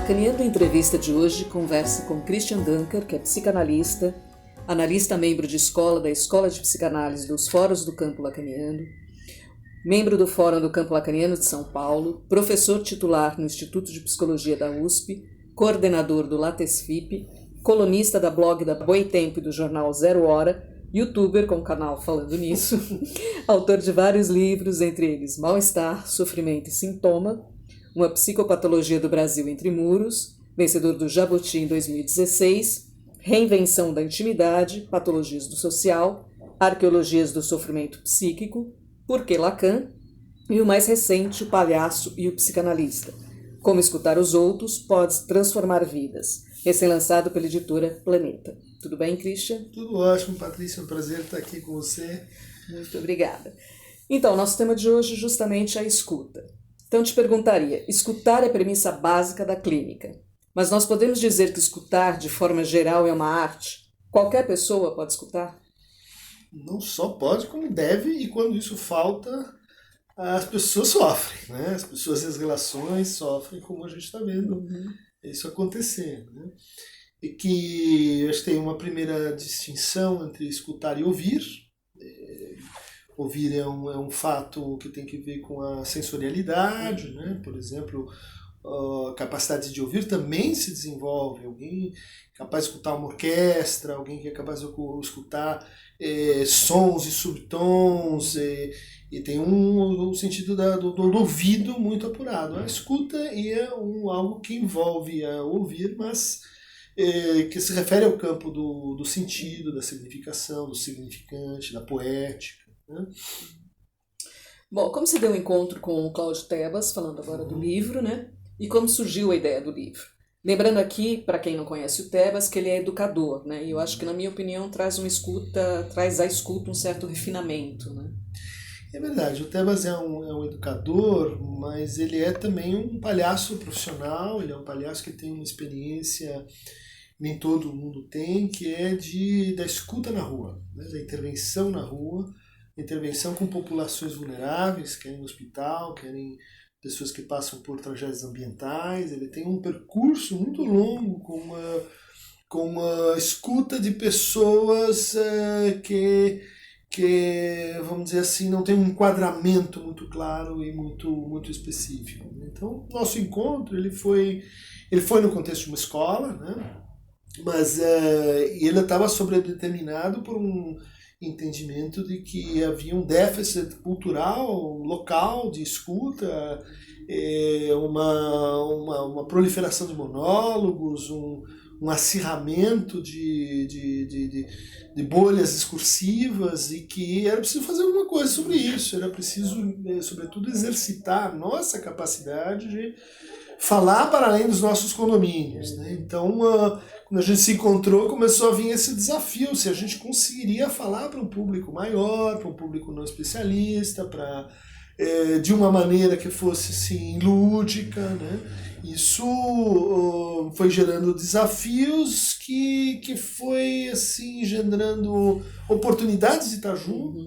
Lacaniano Entrevista de hoje conversa com Christian Dunker, que é psicanalista, analista membro de escola da Escola de Psicanálise dos Fóruns do Campo Lacaniano, membro do Fórum do Campo Lacaniano de São Paulo, professor titular no Instituto de Psicologia da USP, coordenador do LatesFip, colunista da blog da Boitempo e do jornal Zero Hora, youtuber com o canal Falando Nisso, autor de vários livros, entre eles Mal-Estar, Sofrimento e Sintoma, Uma Psicopatologia do Brasil Entre Muros, vencedor do Jabuti em 2016, Reinvenção da Intimidade, Patologias do Social, Arqueologias do Sofrimento Psíquico, Por que Lacan, e o mais recente, O Palhaço e o Psicanalista, Como Escutar os Outros Pode Transformar Vidas, recém-lançado pela editora Planeta. Tudo bem, Christian? Tudo ótimo, Patrícia. É um prazer estar aqui com você. Muito obrigada. Então, nosso tema de hoje é justamente a escuta. Então, te perguntaria, escutar é a premissa básica da clínica, mas nós podemos dizer que escutar, de forma geral, é uma arte? Qualquer pessoa pode escutar? Não só pode, como deve, e quando isso falta, as pessoas sofrem, né? As pessoas e as relações sofrem, como a gente está vendo isso acontecer, né? E que acho que tem uma primeira distinção entre escutar e ouvir. Ouvir é um fato que tem que ver com a sensorialidade, né? Por exemplo, a capacidade de ouvir também se desenvolve. Alguém capaz de escutar uma orquestra, alguém que é capaz de escutar sons e subtons, e tem um sentido do ouvido muito apurado. A escuta é algo que envolve a ouvir, mas que se refere ao campo do sentido, da significação, do significante, da poética. Né? Bom, como você deu um encontro com o Cláudio Tebas, falando agora do livro, né? E como surgiu a ideia do livro? Lembrando aqui, para quem não conhece o Tebas, que ele é educador, né? E eu acho que, na minha opinião, traz à escuta um certo refinamento, né? É verdade, o Tebas é um educador, mas ele é também um palhaço profissional, ele é um palhaço que tem uma experiência, nem todo mundo tem, que é da escuta na rua, né? Da intervenção na rua, intervenção com populações vulneráveis, querem hospital, querem pessoas que passam por tragédias ambientais. Ele tem um percurso muito longo com uma escuta de pessoas que, vamos dizer assim, não tem um enquadramento muito claro e muito específico. Então, nosso encontro ele foi no contexto de uma escola, né? Mas ele estava sobredeterminado por um entendimento de que havia um déficit cultural local de escuta, uma proliferação de monólogos, um acirramento de bolhas discursivas, e que era preciso fazer alguma coisa sobre isso, era preciso, sobretudo, exercitar a nossa capacidade de falar para além dos nossos condomínios, né? Então, quando a gente se encontrou, começou a vir esse desafio, se a gente conseguiria falar para um público maior, para um público não especialista, de uma maneira que fosse assim, lúdica, né? Isso foi gerando desafios que foi assim, engendrando oportunidades de estar junto,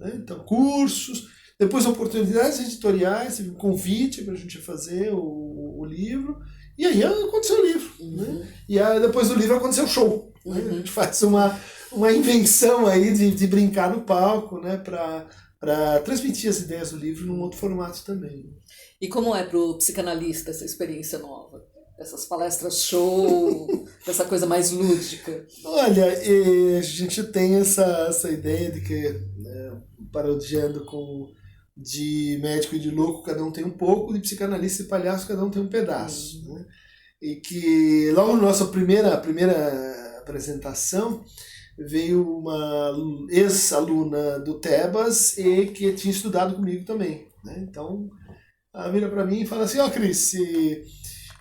né? Então, cursos, depois oportunidades editoriais, um convite para a gente fazer o livro, e aí aconteceu o livro, né? E aí, depois do livro aconteceu o show, né? A gente faz uma invenção aí de brincar no palco, né? Para transmitir as ideias do livro num outro formato também. E como é para o psicanalista essa experiência nova? Essas palestras show, dessa coisa mais lúdica? Olha, a gente tem essa ideia de que, parodiando de médico e de louco, cada um tem um pouco, de psicanalista e palhaço, cada um tem um pedaço. Né? E que logo na nossa primeira apresentação veio uma ex-aluna do Tebas e que tinha estudado comigo também. Né? Então, ela vira para mim e fala assim: Cris,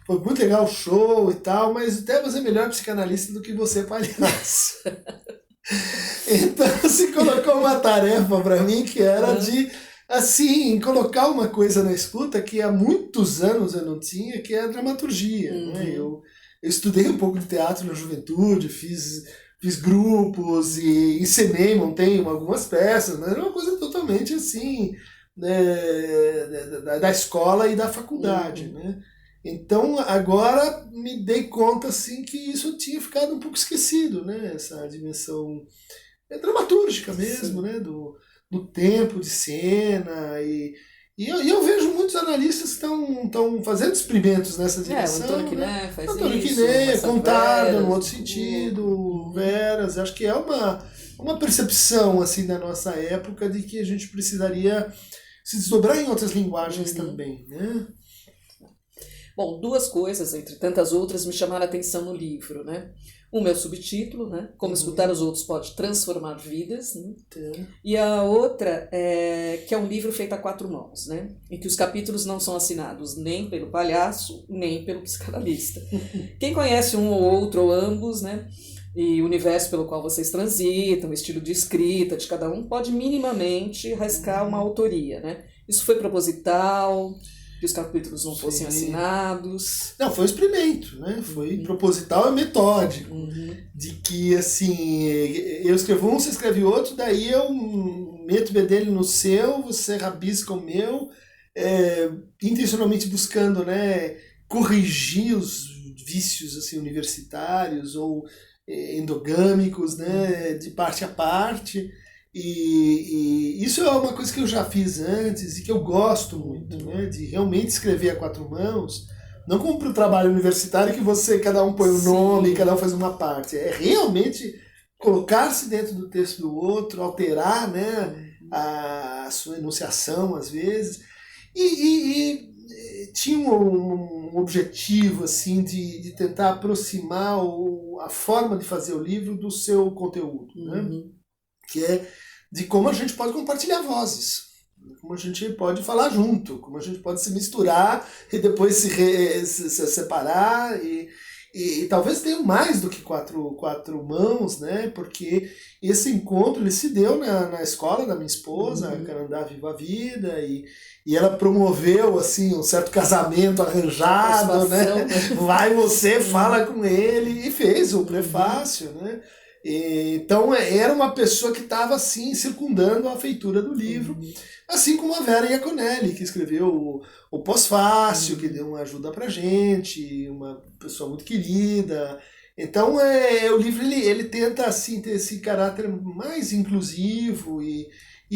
foi muito legal o show e tal, mas o Tebas é melhor psicanalista do que você, palhaço. Então, se colocou uma tarefa para mim que era de, assim, colocar uma coisa na escuta que há muitos anos eu não tinha, que é a dramaturgia. Né? Eu estudei um pouco de teatro na juventude, fiz grupos e encenei, montei algumas peças, mas era uma coisa totalmente assim, né, da escola e da faculdade, né? Então, agora me dei conta assim, que isso tinha ficado um pouco esquecido, né? Essa dimensão dramatúrgica mesmo, né? Do tempo de cena. E eu vejo muitos analistas que estão fazendo experimentos nessa direção. O Antônio Quiné faz isso. Antônio Quiné, Contardo, no outro Veras, sentido, Veras. Acho que é uma percepção assim da nossa época de que a gente precisaria se desdobrar em outras linguagens também, né? Bom, duas coisas, entre tantas outras, me chamaram a atenção no livro, né? Uma é o subtítulo, né? Como escutar os outros pode transformar vidas, né? E a outra é que é um livro feito a quatro mãos, né? Em que os capítulos não são assinados nem pelo palhaço, nem pelo psicanalista. Quem conhece um ou outro, ou ambos, né? E o universo pelo qual vocês transitam, o estilo de escrita de cada um, pode minimamente rascar uma autoria, né? Isso foi proposital, que os capítulos não fossem assinados. Não, foi um experimento, né? Foi proposital e metódico. De que, assim, eu escrevo um, você escreve outro, daí eu meto o bedelho no seu, você rabisca o meu, intencionalmente buscando, né, corrigir os vícios assim, universitários ou endogâmicos, né, de parte a parte. E isso é uma coisa que eu já fiz antes e que eu gosto muito, né? De realmente escrever a quatro mãos, não como para o trabalho universitário que cada um põe o nome e cada um faz uma parte. É realmente colocar-se dentro do texto do outro, alterar, né, a sua enunciação às vezes. E tinha um objetivo assim de tentar aproximar a forma de fazer o livro do seu conteúdo, né? Que é de como a gente pode compartilhar vozes, como a gente pode falar junto, como a gente pode se misturar e depois se separar e talvez tenha mais do que quatro mãos, né? Porque esse encontro ele se deu na escola da minha esposa, a Canandá Viva a Vida, e ela promoveu assim um certo casamento arranjado, né? Vai você, fala com ele, e fez o prefácio, né? Então era uma pessoa que estava assim circundando a feitura do livro, assim como a Vera Iaconelli, que escreveu o pós-fácil, que deu uma ajuda pra gente, uma pessoa muito querida. Então o livro ele tenta assim ter esse caráter mais inclusivo e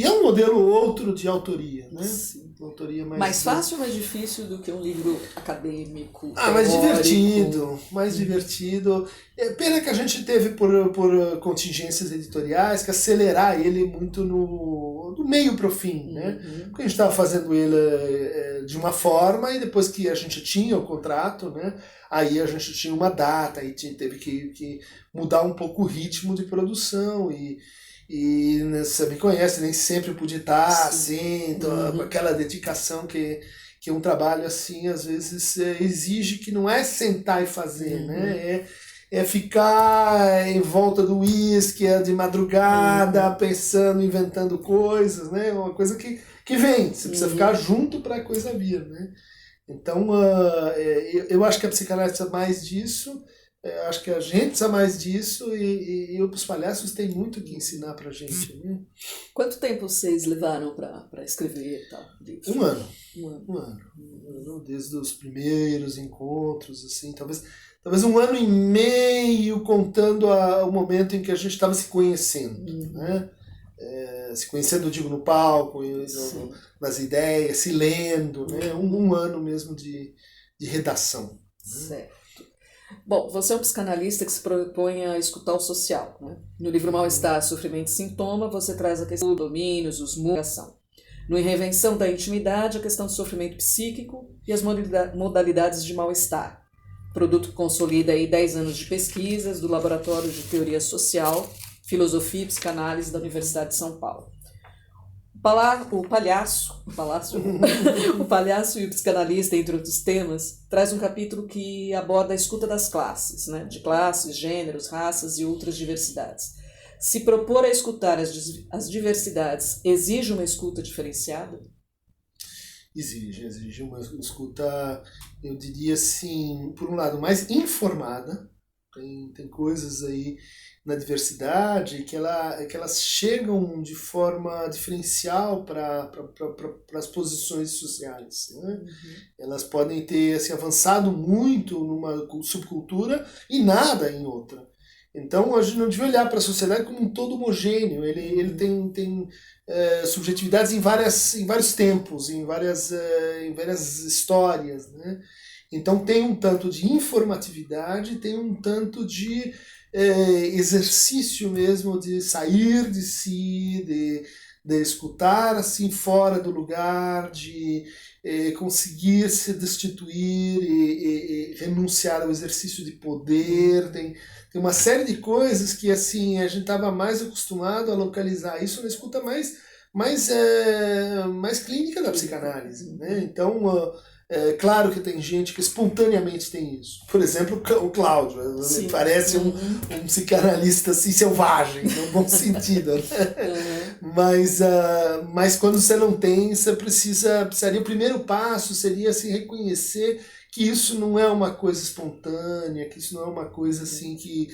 é um modelo outro de autoria, né? Autoria mais fácil ou mais difícil do que um livro acadêmico? Mais divertido, mais divertido. Pena que a gente teve por contingências editoriais que acelerar ele muito do meio para o fim, né? Porque a gente estava fazendo ele de uma forma e depois que a gente tinha o contrato, né? Aí a gente tinha uma data, aí teve que mudar um pouco o ritmo de produção e você me conhece, nem sempre pude estar assim, com aquela dedicação que um trabalho assim às vezes exige, que não é sentar e fazer, né? É ficar em volta do uísque de madrugada, pensando, inventando coisas, né? Uma coisa que vem, você precisa ficar junto para a coisa vir, né? Então eu acho que a psicanálise precisa mais disso. Acho que a gente precisa mais disso e os palhaços têm muito que ensinar pra gente, né? Quanto tempo vocês levaram para escrever e tal? Um ano. Desde os primeiros encontros, assim, talvez 1 ano e meio contando o momento em que a gente estava se conhecendo, né? Se conhecendo, digo, no palco, nas ideias, se lendo, né? Um ano mesmo de redação. Certo. Bom, você é um psicanalista que se propõe a escutar o social, né? No livro Mal-Estar, Sofrimento e Sintoma, você traz a questão dos domínios, os ação. No Em Reinvenção da Intimidade, a questão do sofrimento psíquico e as modalidades de mal-estar. Produto que consolida aí 10 anos de pesquisas do Laboratório de Teoria Social, Filosofia e Psicanálise da Universidade de São Paulo. O palhaço e o psicanalista, entre outros temas, traz um capítulo que aborda a escuta das classes, né? De classes, gêneros, raças e outras diversidades. Se propor a escutar as diversidades exige uma escuta diferenciada? Exige uma escuta, eu diria assim, por um lado, mais informada. Tem coisas aí na diversidade, que elas chegam de forma diferencial para as posições sociais, né? Elas podem ter assim, avançado muito numa subcultura e nada em outra. Então a gente não deve olhar para a sociedade como um todo homogêneo. Ele tem subjetividades em vários tempos, em várias histórias, né? Então tem um tanto de informatividade, tem um tanto de exercício mesmo de sair de si, de escutar assim fora do lugar, de conseguir se destituir e renunciar ao exercício de poder. Tem uma série de coisas que assim a gente estava mais acostumado a localizar isso na escuta mais clínica da psicanálise, né? Então claro que tem gente que espontaneamente tem isso. Por exemplo, o Cláudio. Me parece um psicanalista assim, selvagem, no bom sentido. Né? Mas quando você não tem, você precisaria, o primeiro passo seria assim, reconhecer que isso não é uma coisa espontânea, que isso não é uma coisa assim que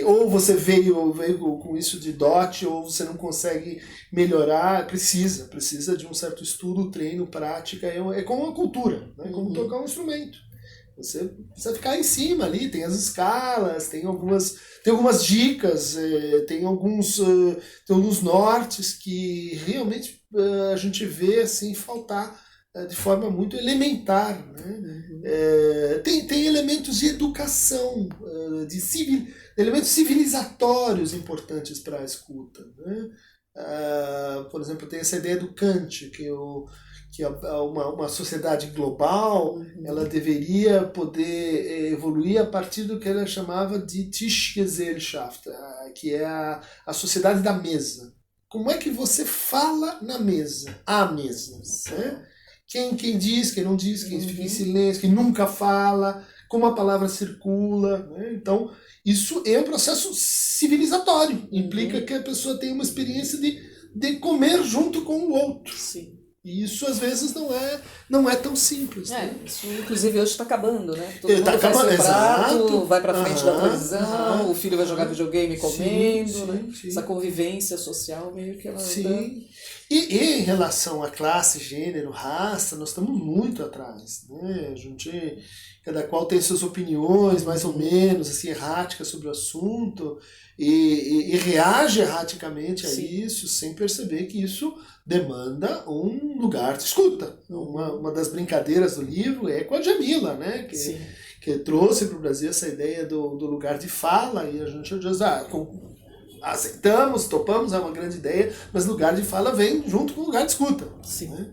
ou você veio com isso de dote, ou você não consegue melhorar. Precisa de um certo estudo, treino, prática. É como uma cultura, né? Como tocar um instrumento. Você precisa ficar em cima ali, tem as escalas, tem algumas dicas, tem alguns nortes que realmente a gente vê assim, faltar de forma muito elementar, né? Tem elementos de educação, elementos civilizatórios importantes para a escuta, né? Por exemplo, tem essa ideia do Kant, que uma sociedade global ela deveria poder evoluir a partir do que ela chamava de Tischgesellschaft, que é a sociedade da mesa. Como é que você fala na mesa? À mesa, né? Quem diz, quem não diz, quem fica em silêncio, quem nunca fala, como a palavra circula, né? Então, isso é um processo civilizatório. Implica que a pessoa tem uma experiência de comer junto com o outro. Sim. E isso, às vezes, não é tão simples. Né? Isso, inclusive, hoje está acabando, né? Todo mundo faz seu prato, exato, vai para frente da televisão, o filho vai jogar videogame comendo, né? Sim. Essa convivência social meio que ela sim. E em relação à classe, gênero, raça, nós estamos muito atrás, né? A gente, cada qual tem suas opiniões, mais ou menos, assim, erráticas sobre o assunto, e reage erraticamente a isso, sem perceber que isso demanda um lugar de escuta. Uma das brincadeiras do livro é com a Djamila, né? Que trouxe para o Brasil essa ideia do lugar de fala, e a gente diz, aceitamos, topamos, é uma grande ideia, mas lugar de fala vem junto com o lugar de escuta. Sim. Né?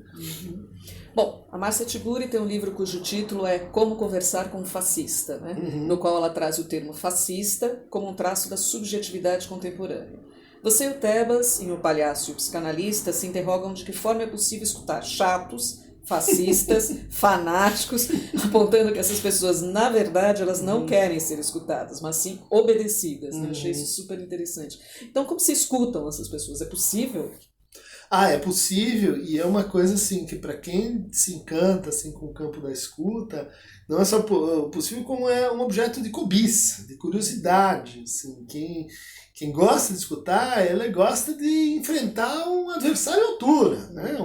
Bom, a Márcia Tiburi tem um livro cujo título é Como Conversar com um Fascista, né? No qual ela traz o termo fascista como um traço da subjetividade contemporânea. Você e o Tebas, em O Palhaço e o Psicanalista, se interrogam de que forma é possível escutar chatos, fascistas, fanáticos, apontando que essas pessoas, na verdade, elas não querem ser escutadas, mas sim obedecidas. Né? Achei isso super interessante. Então, como se escutam essas pessoas? É possível? É possível, e é uma coisa assim que para quem se encanta assim com o campo da escuta, não é só possível, como é um objeto de cobiça, de curiosidade. Assim, quem gosta de escutar, ela gosta de enfrentar um adversário à altura, né?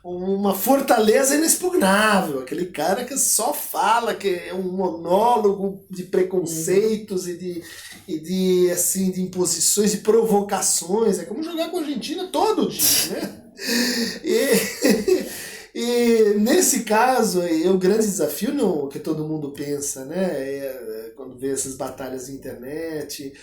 Uma fortaleza inexpugnável, aquele cara que só fala, que é um monólogo de preconceitos e de imposições e provocações. É como jogar com a Argentina todo dia, né? E nesse caso, o grande desafio que todo mundo pensa, né? Quando vê essas batalhas na internet,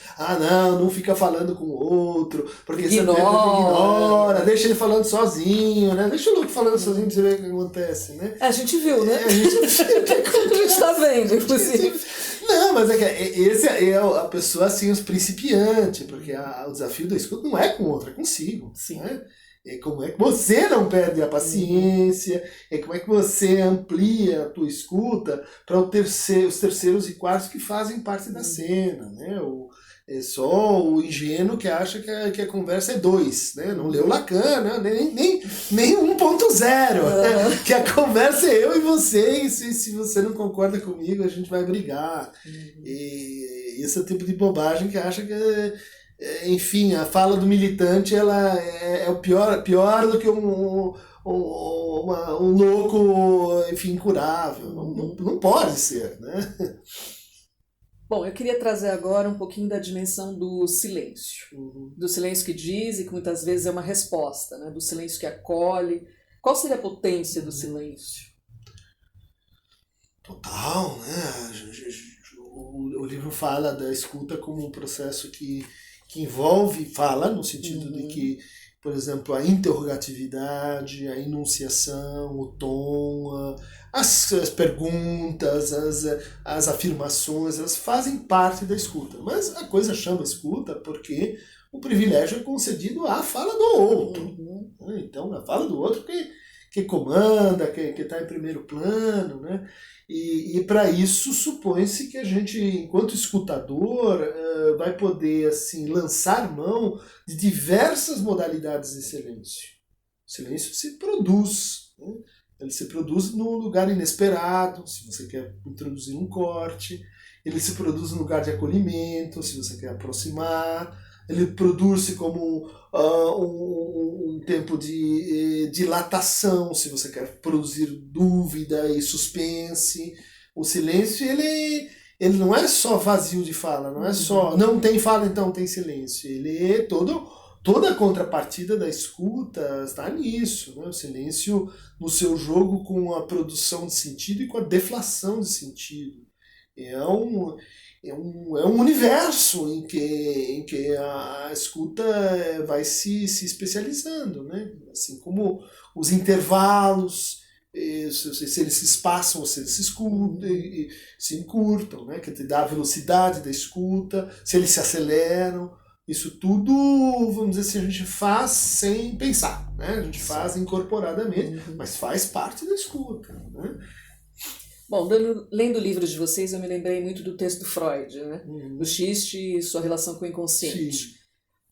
não fica falando com o outro, porque ignora, deixa ele falando sozinho, né? Deixa o Luke falando sozinho pra você ver o que acontece, né? A gente viu, né? A gente tá vendo, inclusive. Não, mas esse é a pessoa assim, os principiantes, porque o desafio da escuta não é com o outro, é consigo. Sim. Né? É como é que você não perde a paciência, é como é que você amplia a tua escuta para os terceiros e quartos que fazem parte da cena, né? É só o ingênuo que acha que a conversa é 2, né? Não leu Lacan, né? nem 1.0, né? Que a conversa é eu e você, e se você não concorda comigo, a gente vai brigar. E esse é o tipo de bobagem que acha que, enfim, a fala do militante ela é o pior do que um louco, enfim, incurável. Não pode ser, né? Bom, eu queria trazer agora um pouquinho da dimensão do silêncio. Do silêncio que diz e que muitas vezes é uma resposta, né? Do silêncio que acolhe. Qual seria a potência do silêncio? Total, né? O livro fala da escuta como um processo que fala no sentido de que, por exemplo, a interrogatividade, a enunciação, o tom, as perguntas, as afirmações, elas fazem parte da escuta. Mas a coisa chama escuta porque o privilégio é concedido à fala do outro. Então, a fala do outro que comanda, que está em primeiro plano, né? E para isso supõe-se que a gente, enquanto escutador, vai poder assim lançar mão de diversas modalidades de silêncio. O silêncio se produz, né? Ele se produz num lugar inesperado, se você quer introduzir um corte. Ele se produz num lugar de acolhimento, se você quer aproximar. Ele produz-se como um tempo de dilatação, se você quer produzir dúvida e suspense. O silêncio, ele não é só vazio de fala, não é só não tem fala, então tem silêncio. Ele é toda a contrapartida da escuta está nisso, né? O silêncio no seu jogo com a produção de sentido e com a deflação de sentido. É um universo em que a escuta vai se especializando, né? Assim como os intervalos, se eles se espaçam ou se eles se encurtam, né? Que te dá a velocidade da escuta, se eles se aceleram. Isso tudo, vamos dizer assim, a gente faz sem pensar, né? A gente faz incorporadamente, mas faz parte da escuta, né? Bom, lendo o livro de vocês, eu me lembrei muito do texto do Freud, né? Do xiste e sua relação com o inconsciente. Sim.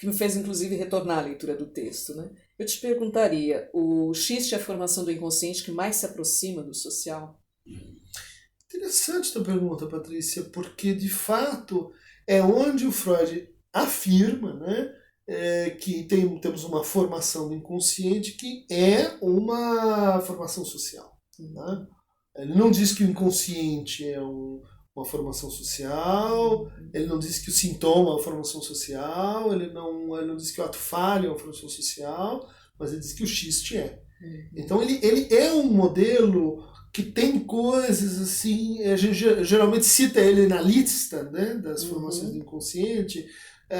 Que me fez, inclusive, retornar à leitura do texto, né? Eu te perguntaria, o xiste é a formação do inconsciente que mais se aproxima do social? Interessante tua pergunta, Patrícia, porque, de fato, é onde o Freud afirma, né, que temos uma formação do inconsciente que é uma formação social, né? Ele não diz que o inconsciente é uma formação social, ele não diz que o sintoma é uma formação social, ele não diz que o ato falho é uma formação social, mas ele diz que o xiste é. Então ele é um modelo que tem coisas assim, a gente geralmente cita ele na lista, né, das formações do inconsciente,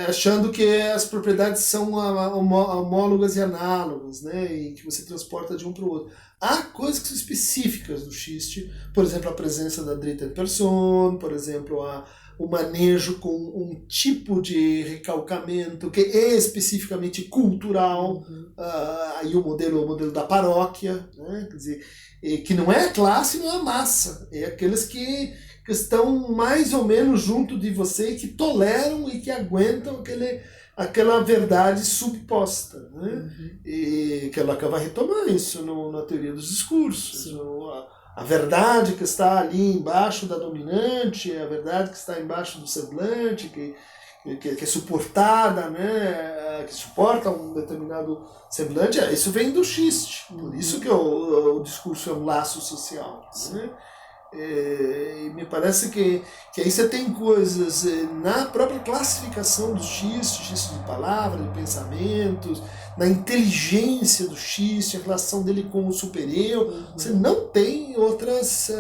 achando que as propriedades são homólogas e análogas, né, e que você transporta de um para o outro. Há coisas que são específicas do xiste, por exemplo, a presença da dritte person, por exemplo, o manejo com um tipo de recalcamento que é especificamente cultural, aí o modelo da paróquia, né, quer dizer, que não é a classe, não é a massa, é aqueles que estão mais ou menos junto de você e que toleram e que aguentam aquela verdade subposta, né? E que ela vai retomar isso na teoria dos discursos. A verdade que está ali embaixo da dominante, a verdade que está embaixo do semblante, que é suportada, né? Que suporta um determinado semblante, isso vem do xiste. Por isso que o discurso é um laço social, né? Me parece que aí você tem coisas na própria classificação do xiste de palavra, de pensamentos, na inteligência do xiste, a relação dele com o superior. Você não tem outras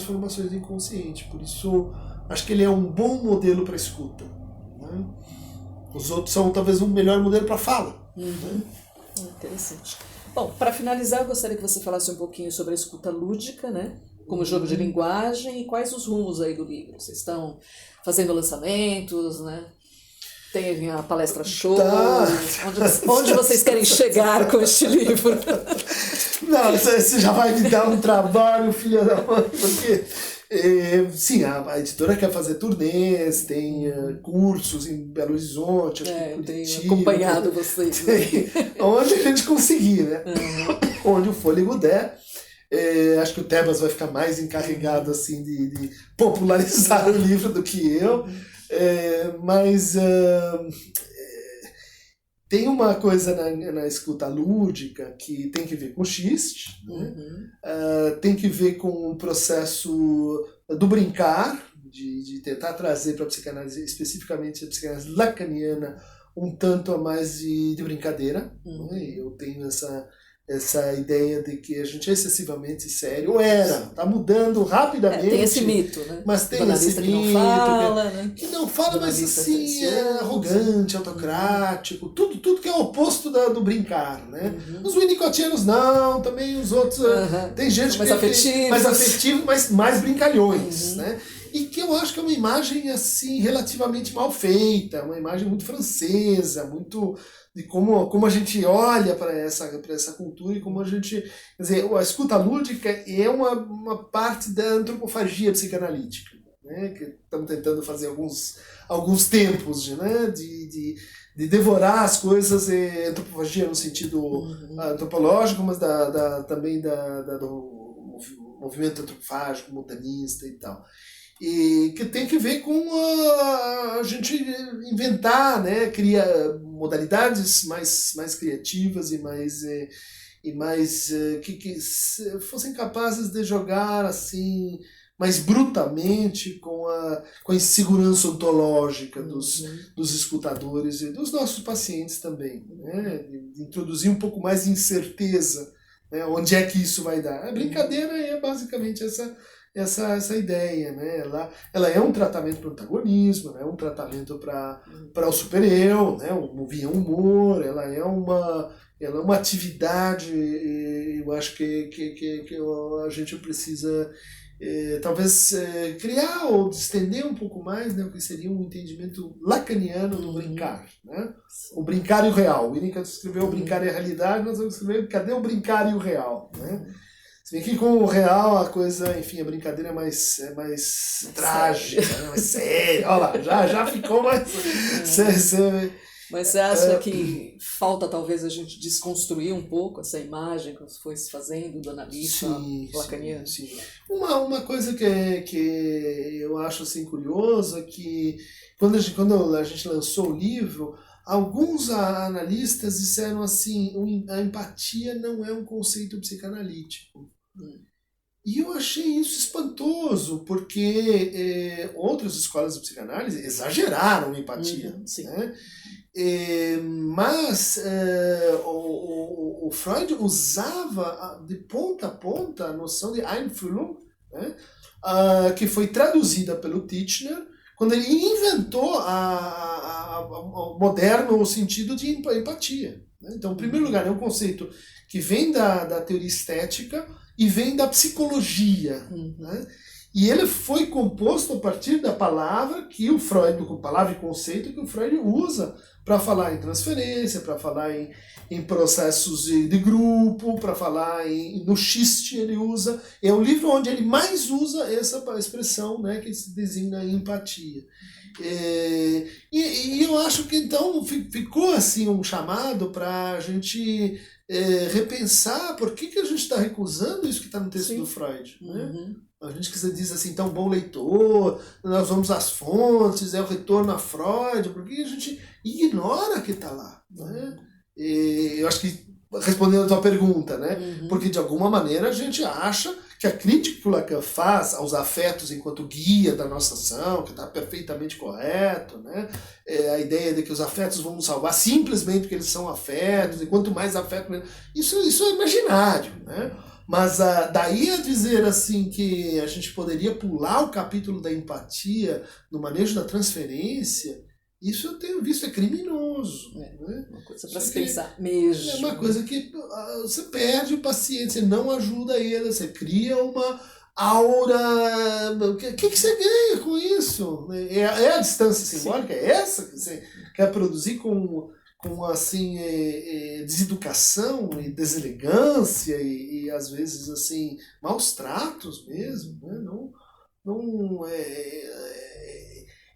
formações do inconsciente. Por isso, acho que ele é um bom modelo para escuta, né? Os outros são talvez um melhor modelo para fala. Né? Interessante. Bom, para finalizar, eu gostaria que você falasse um pouquinho sobre a escuta lúdica, né? Como jogo de linguagem, e quais os rumos aí do livro? Vocês estão fazendo lançamentos, né? Tem a palestra show, onde vocês querem chegar com este livro? Não, você já vai me dar um trabalho, filha da mãe, porque Sim, a editora quer fazer turnês, tem cursos em Belo Horizonte, acho que em Eu tenho Curitiba, acompanhado vocês. onde a gente conseguir, né? Onde o fôlego der. Acho que o Tebas vai ficar mais encarregado assim, de popularizar o livro do que eu. Mas tem uma coisa na escuta lúdica que tem que ver com xiste, né? Tem que ver com o processo do brincar, de tentar trazer para a psicanálise, especificamente a psicanálise lacaniana, um tanto a mais de brincadeira. Né? Eu tenho essa ideia de que a gente é excessivamente sério, ou era, está mudando rapidamente. Tem esse mito, né? Mas tem esse mito que não fala, né? Que não fala, mas assim, é arrogante, autocrático, tudo que é o oposto do brincar, né? Os winnicottianos não, também os outros, tem gente mais afetivos, mas mais brincalhões, né? E que eu acho que é uma imagem assim relativamente mal feita, uma imagem muito francesa, muito de como a gente olha para essa cultura e como a gente... Quer dizer, a escuta lúdica é uma parte da antropofagia psicanalítica, né? Que estamos tentando fazer alguns tempos, né? de devorar as coisas, antropofagia no sentido antropológico, mas também do movimento antropofágico, modernista e tal. E que tem que ver com a gente inventar, né, criar modalidades mais criativas e mais que fossem capazes de jogar assim mais brutalmente com a insegurança ontológica dos escutadores e dos nossos pacientes também, né, de introduzir um pouco mais de incerteza, né, onde é que isso vai dar. A brincadeira é basicamente essa ideia, né? Ela é um tratamento para o antagonismo, né? Um tratamento para o super-eu, né? Via humor, ela é uma atividade, eu acho que a gente precisa talvez criar ou estender um pouco mais, né? O que seria um entendimento lacaniano do brincar, né? O brincar e o real. O Winnicott escreveu o brincar e a realidade, nós vamos escrever cadê o brincar e o real, né? Se bem que com o real a coisa, enfim, a brincadeira é mais trágica, né? Mais séria. Olha lá, já ficou mais... Mas você acha que falta talvez a gente desconstruir um pouco essa imagem que foi se fazendo do analista lacaniano? Sim. Uma coisa que eu acho assim curiosa é que quando a gente lançou o livro, alguns analistas disseram assim, a empatia não é um conceito psicanalítico. E eu achei isso espantoso, porque outras escolas de psicanálise exageraram a empatia. Né? Mas o Freud usava de ponta a ponta a noção de Einfühlung, né? Que foi traduzida pelo Titchener, quando ele inventou o moderno sentido de empatia. Né? Então, em primeiro lugar, é um conceito que vem da teoria estética e vem da psicologia. Né? E ele foi composto a partir da palavra que o Freud, palavra e conceito que o Freud usa para falar em transferência, para falar em processos de grupo, para falar no xiste ele usa. É o livro onde ele mais usa essa expressão, né, que se designa empatia. E eu acho que então ficou assim um chamado para a gente repensar por que a gente está recusando isso que está no texto do Freud. Né? A gente que diz assim, então, bom leitor, nós vamos às fontes, é o retorno a Freud, porque a gente ignora que está lá. Né? Eu acho que, respondendo a tua pergunta, né? Porque de alguma maneira a gente acha que a crítica que o Lacan faz aos afetos enquanto guia da nossa ação, que está perfeitamente correto, né? A ideia de que os afetos vão nos salvar simplesmente porque eles são afetos, e quanto mais afeto, isso é imaginário, né? Mas daí a dizer assim que a gente poderia pular o capítulo da empatia no manejo da transferência, isso eu tenho visto, é criminoso. Né? Uma coisa para se pensar mesmo. É uma coisa que você perde o paciente, você não ajuda ele, você cria uma aura... O que você ganha com isso? É a distância simbólica? É essa que você quer produzir com assim, deseducação e deselegância e às vezes assim, maus tratos mesmo, né? Não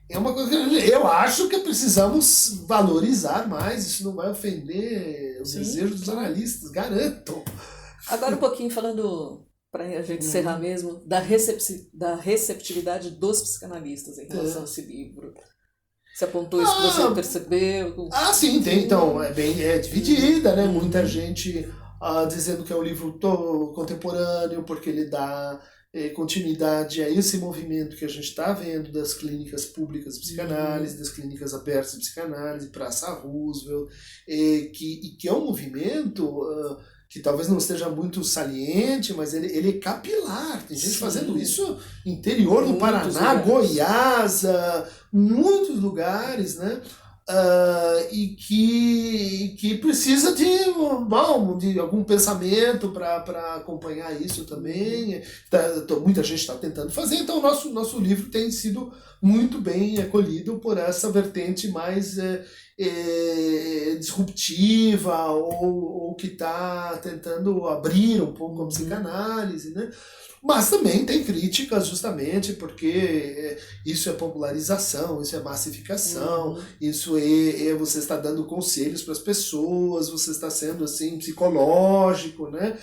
é uma coisa que eu acho que precisamos valorizar mais. Isso não vai ofender os desejos dos analistas, garanto. Agora um pouquinho falando, para a gente encerrar mesmo, da receptividade dos psicanalistas em relação a esse livro. Você apontou isso que você percebeu? Sim, tem. Então, é dividida, né? Muita gente dizendo que é um livro contemporâneo, porque ele dá continuidade a esse movimento que a gente está vendo das clínicas públicas de psicanálise, das clínicas abertas de psicanálise, Praça Roosevelt, que é um movimento que talvez não esteja muito saliente, mas ele é capilar. Tem gente fazendo isso no interior do Paraná, Goiás, muitos lugares, né? E que precisa de algum pensamento para acompanhar isso também. Muita gente está tentando fazer, então o nosso livro tem sido muito bem acolhido por essa vertente mais disruptiva ou que está tentando abrir um pouco a psicanálise, né? Mas também tem críticas justamente porque isso é popularização, isso é massificação, isso você está dando conselhos para as pessoas, você está sendo assim psicológico, né?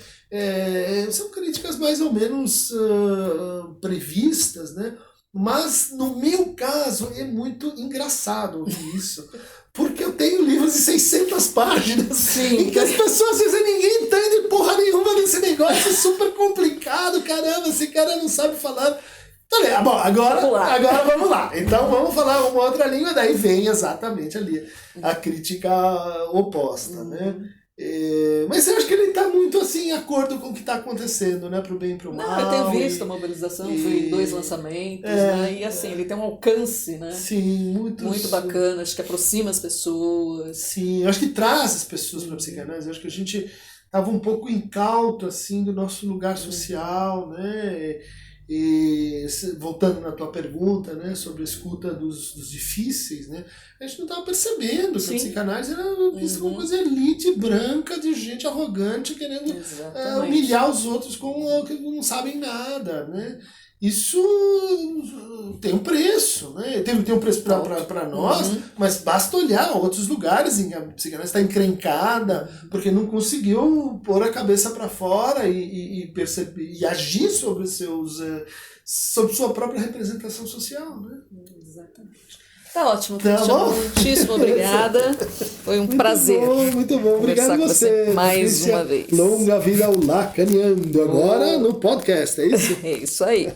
São críticas mais ou menos previstas, né? Mas no meu caso é muito engraçado ouvir isso. Porque eu tenho livros de 600 páginas em que as pessoas dizem ninguém entende porra nenhuma desse negócio, é super complicado, caramba, esse cara não sabe falar. Então, bom, agora vamos lá. Então vamos falar uma outra língua, daí vem exatamente ali a crítica oposta, né? Mas eu acho que ele está muito assim em acordo com o que está acontecendo, né? Pro bem e pro mal. Não, eu tenho visto a mobilização, foi 2 lançamentos, né? E assim, ele tem um alcance, né? Sim, muito bacana, acho que aproxima as pessoas. Sim, eu acho que traz as pessoas para a psicanálise, eu acho que a gente estava um pouco incauto assim do nosso lugar social, né? E voltando na tua pergunta, né, sobre a escuta dos difíceis, né, a gente não estava percebendo que a psicanálise era uma coisa elite branca de gente arrogante querendo humilhar os outros com que não sabem nada, né? Isso tem um preço, né? Tem um preço para nós, mas basta olhar outros lugares em que a psicanálise está encrencada porque não conseguiu pôr a cabeça para fora e perceber e agir sobre sobre sua própria representação social, né? Exatamente. Tá ótimo, muitíssimo obrigada. Foi um prazer. Muito bom. Obrigado a você. Mais uma vez. Longa vida ao Lacaneando. Agora no podcast, é isso? É isso aí.